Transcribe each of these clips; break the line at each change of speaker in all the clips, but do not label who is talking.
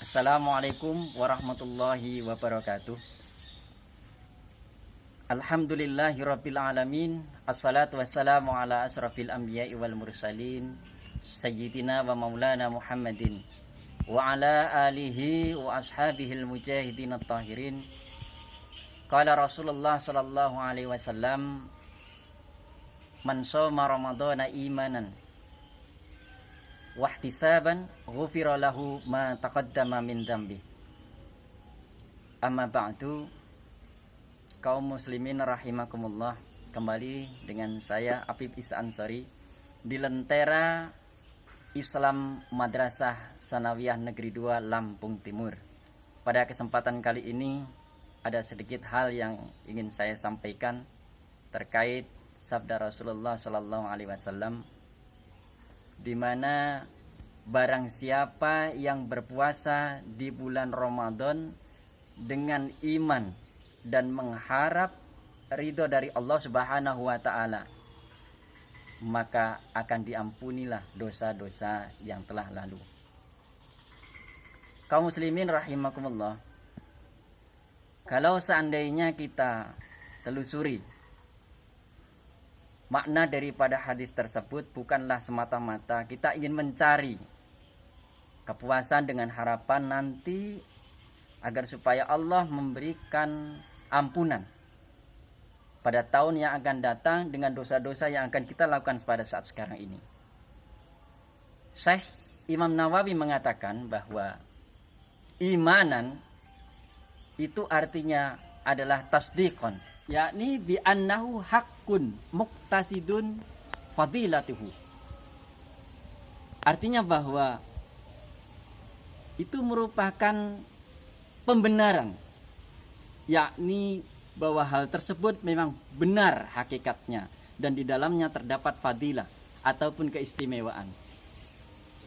Assalamualaikum warahmatullahi wabarakatuh. Alhamdulillahirabbil alamin. Assalatu wassalamu ala asrafil anbiya'i wal mursalin sayyidina wa maulana Muhammadin wa ala alihi wa ashabihil mujahidin at-tahirin. Qala Rasulullah sallallahu alaihi wasallam, man shoma ramadhana imanan wahtisaban ghufira lahu ma taqaddama min dzambi. Amma ba'du, kaum muslimin rahimakumullah, kembali dengan saya Afif Isa Ansori di Lentera Islam Madrasah Sanawiyah Negeri 2 Lampung Timur. Pada kesempatan kali ini ada sedikit hal yang ingin saya sampaikan terkait sabda Rasulullah sallallahu alaihi wasallam, di mana barang siapa yang berpuasa di bulan Ramadan dengan iman dan mengharap ridho dari Allah Subhanahu wa taala, maka akan diampunilah dosa-dosa yang telah lalu. Kaum muslimin rahimakumullah, kalau seandainya kita telusuri makna daripada hadis tersebut, bukanlah semata-mata kita ingin mencari kepuasan dengan harapan nanti agar supaya Allah memberikan ampunan pada tahun yang akan datang dengan dosa-dosa yang akan kita lakukan pada saat sekarang ini. Syekh Imam Nawawi mengatakan bahwa imanan itu artinya adalah tasdiqon, yakni bi annahu haqqun muqtasidun fadilatuhu. Artinya bahwa itu merupakan pembenaran, yakni bahwa hal tersebut memang benar hakikatnya dan di dalamnya terdapat fadilah ataupun keistimewaan.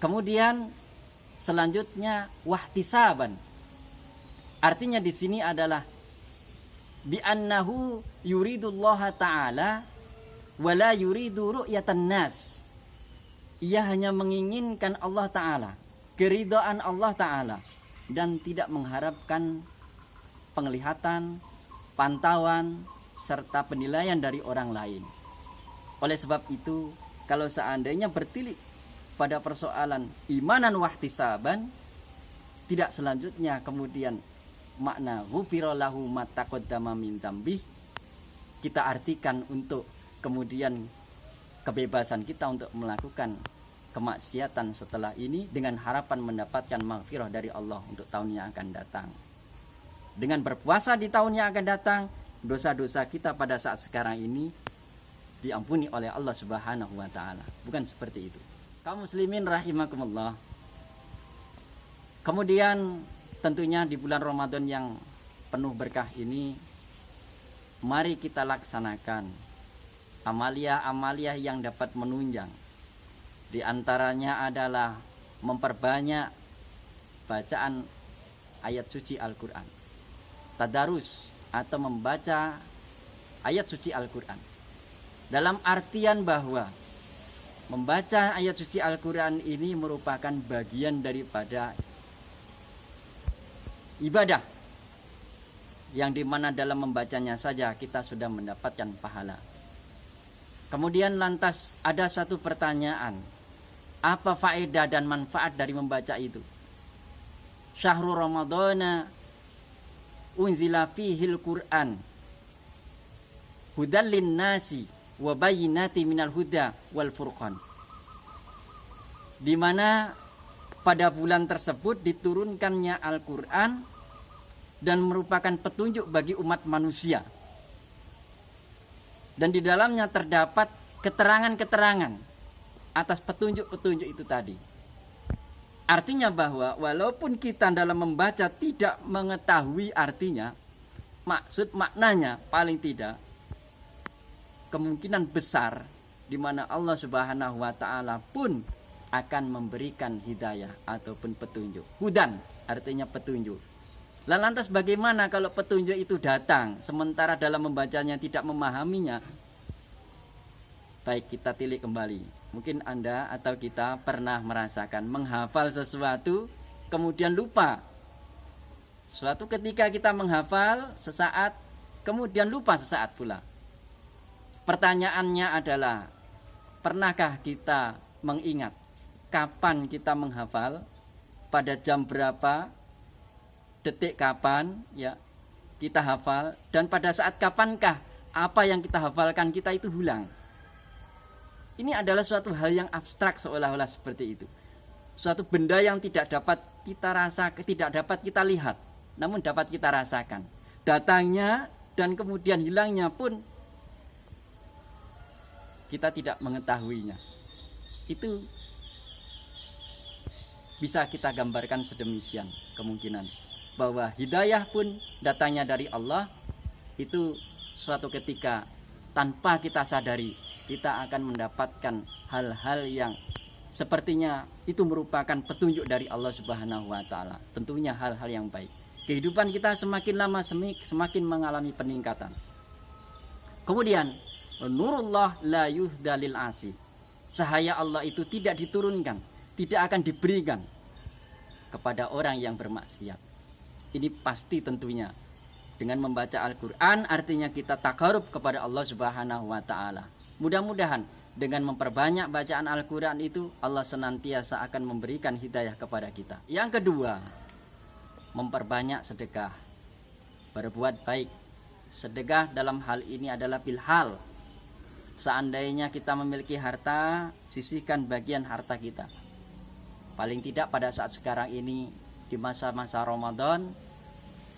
Kemudian selanjutnya wahtisaban. Artinya di sini adalah bi annahu yuridullaha ta'ala wala yuridu ru'yatan nas. Ia hanya menginginkan Allah Ta'ala, keridhaan Allah Ta'ala, dan tidak mengharapkan penglihatan, pantauan, serta penilaian dari orang lain. Oleh sebab itu, kalau seandainya bertilik pada persoalan imanan wahtisaban, tidak selanjutnya kemudian makna ghufira lahu ma taqaddama min dzambi kita artikan untuk kemudian kebebasan kita untuk melakukan kemaksiatan setelah ini dengan harapan mendapatkan maghfirah dari Allah untuk tahun yang akan datang. Dengan berpuasa di tahun yang akan datang, dosa-dosa kita pada saat sekarang ini diampuni oleh Allah Subhanahu wa taala. Bukan seperti itu. Kaum muslimin rahimakumullah. Kemudian tentunya di bulan Ramadan yang penuh berkah ini, mari kita laksanakan amalia-amalia yang dapat menunjang. Di antaranya adalah memperbanyak bacaan ayat suci Al-Quran, tadarus atau membaca ayat suci Al-Quran, dalam artian bahwa membaca ayat suci Al-Quran ini merupakan bagian daripada ibadah yang dimana dalam membacanya saja kita sudah mendapatkan pahala. Kemudian lantas ada satu pertanyaan, apa faedah dan manfaat dari membaca itu? Syahrul Ramadhana unzila fihil Qur'an hudal linnasi wa bayyinati minal huda wal furqan, di mana pada bulan tersebut diturunkannya Al-Quran dan merupakan petunjuk bagi umat manusia. Dan di dalamnya terdapat keterangan-keterangan atas petunjuk-petunjuk itu tadi. Artinya bahwa walaupun kita dalam membaca tidak mengetahui artinya, maksud maknanya paling tidak, kemungkinan besar di mana Allah Subhanahu wa taala pun akan memberikan hidayah ataupun petunjuk. Hudan artinya petunjuk. Lantas bagaimana kalau petunjuk itu datang sementara dalam membacanya tidak memahaminya? Baik, kita tilik kembali. Mungkin Anda atau kita pernah merasakan menghafal sesuatu kemudian lupa Suatu ketika kita menghafal sesaat, kemudian lupa sesaat pula. Pertanyaannya adalah, pernahkah kita mengingat kapan kita menghafal, pada jam berapa, detik kapan ya kita hafal, dan pada saat kapankah apa yang kita hafalkan kita itu hilang. Ini adalah suatu hal yang abstrak seolah-olah seperti itu. Suatu benda yang tidak dapat kita rasakan, tidak dapat kita lihat, namun dapat kita rasakan. Datangnya dan kemudian hilangnya pun kita tidak mengetahuinya. Itu bisa kita gambarkan sedemikian kemungkinan. Bahwa hidayah pun datangnya dari Allah, itu suatu ketika tanpa kita sadari kita akan mendapatkan hal-hal yang sepertinya itu merupakan petunjuk dari Allah Subhanahu wa taala. Tentunya hal-hal yang baik. Kehidupan kita semakin lama semakin mengalami peningkatan. Kemudian nurullah la yuhdalil asi. Cahaya Allah itu tidak diturunkan, tidak akan diberikan kepada orang yang bermaksiat. Ini pasti tentunya dengan membaca Al-Quran artinya kita takarub kepada Allah Subhanahu wa ta'ala. Mudah-mudahan dengan memperbanyak bacaan Al-Quran itu Allah senantiasa akan memberikan hidayah kepada kita. Yang kedua, memperbanyak sedekah, berbuat baik. Sedekah dalam hal ini adalah bilhal. Seandainya kita memiliki harta, sisihkan bagian harta kita. Paling tidak pada saat sekarang ini, di masa-masa Ramadan,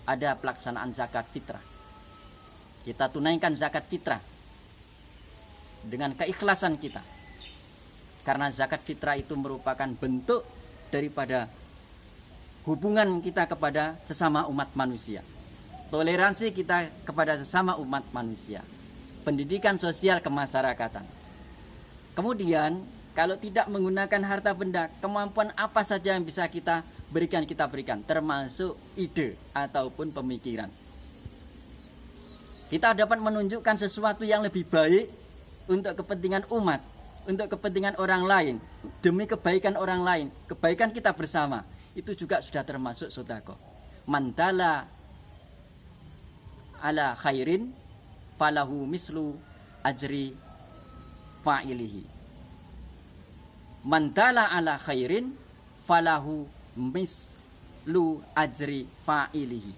ada pelaksanaan zakat fitrah. Kita tunaikan zakat fitrah dengan keikhlasan kita. Karena zakat fitrah itu merupakan bentuk daripada hubungan kita kepada sesama umat manusia. Toleransi kita kepada sesama umat manusia. Pendidikan sosial kemasyarakatan. Kemudian, kalau tidak menggunakan harta benda, kemampuan apa saja yang bisa kita berikan, termasuk ide ataupun pemikiran. Kita dapat menunjukkan sesuatu yang lebih baik untuk kepentingan umat, untuk kepentingan orang lain, demi kebaikan orang lain, kebaikan kita bersama. Itu juga sudah termasuk sedekah. Mandala ala khairin falahu mislu ajri fa'ilihi. Mandala ala khairin falahu mislu ajri fa'ilihi.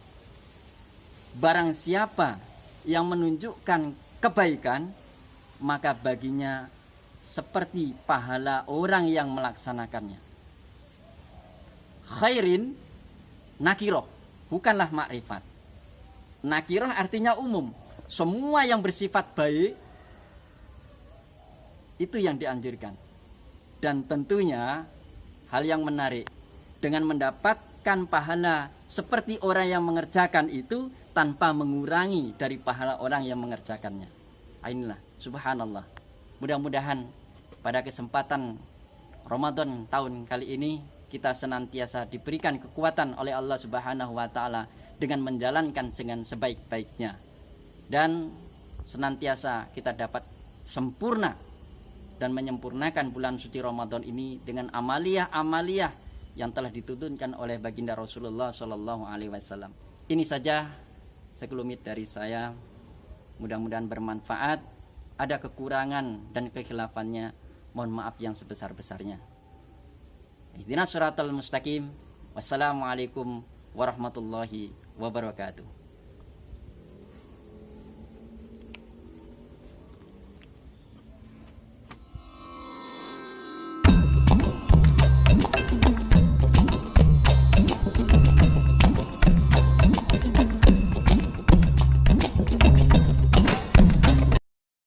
Barang siapa yang menunjukkan kebaikan, maka baginya seperti pahala orang yang melaksanakannya. Khairin nakiroh, bukanlah makrifat. Nakiroh artinya umum. Semua yang bersifat baik itu yang dianjurkan. Dan tentunya hal yang menarik, dengan mendapatkan pahala seperti orang yang mengerjakan itu tanpa mengurangi dari pahala orang yang mengerjakannya. Inilah subhanallah. Mudah-mudahan pada kesempatan Ramadan tahun kali ini kita senantiasa diberikan kekuatan oleh Allah Subhanahu wa taala dengan menjalankan dengan sebaik-baiknya, dan senantiasa kita dapat sempurna dan menyempurnakan bulan suci Ramadan ini dengan amaliyah-amaliyah yang telah dituntunkan oleh baginda Rasulullah Shallallahu Alaihi Wasallam. Ini saja sekelumit dari saya. Mudah-mudahan bermanfaat. Ada kekurangan dan kekhilafannya, mohon maaf yang sebesar-besarnya. Ihdinas siratal mustaqim. Wassalamualaikum warahmatullahi wabarakatuh.